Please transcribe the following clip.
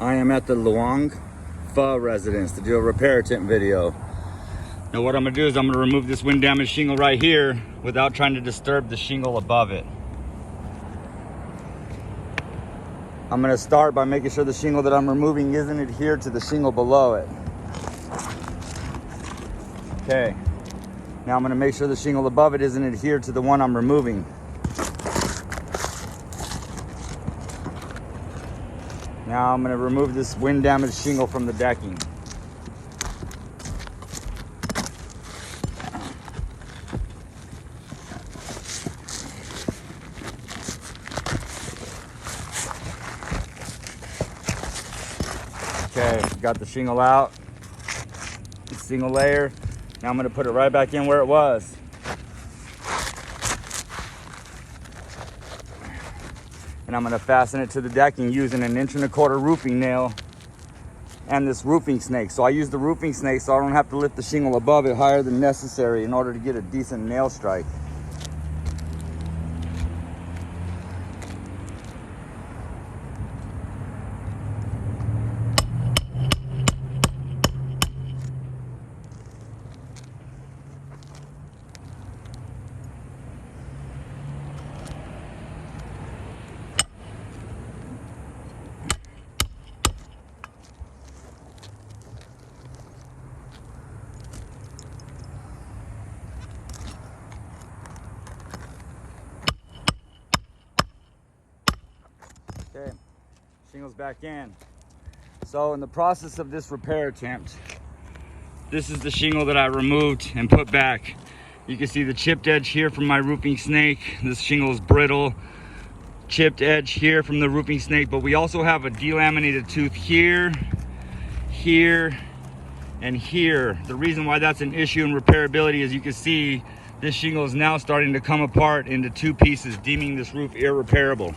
I am at the Luang Pha residence to do a repair attempt video. Now what I'm gonna do is I'm gonna remove this wind damaged shingle right here without trying to disturb the shingle above it. I'm gonna start by making sure the shingle that I'm removing isn't adhered to the shingle below it. Okay, now I'm gonna make sure the shingle above it isn't adhered to the one I'm removing. Now I'm gonna remove this wind damaged shingle from the decking. Okay, got the shingle out, single layer. Now I'm gonna put it right back in where it was. And I'm gonna fasten it to the decking using an 1¼ inch roofing nail and this roofing snake. So I use the roofing snake so I don't have to lift the shingle above it higher than necessary in order to get a decent nail strike. Okay, shingle's back in. So in the process of this repair attempt, this is the shingle that I removed and put back. You can see the chipped edge here from my roofing snake. This shingle is brittle. Chipped edge here from the roofing snake, but we also have a delaminated tooth here, here, and here. The reason why that's an issue in repairability is you can see this shingle is now starting to come apart into two pieces, deeming this roof irreparable.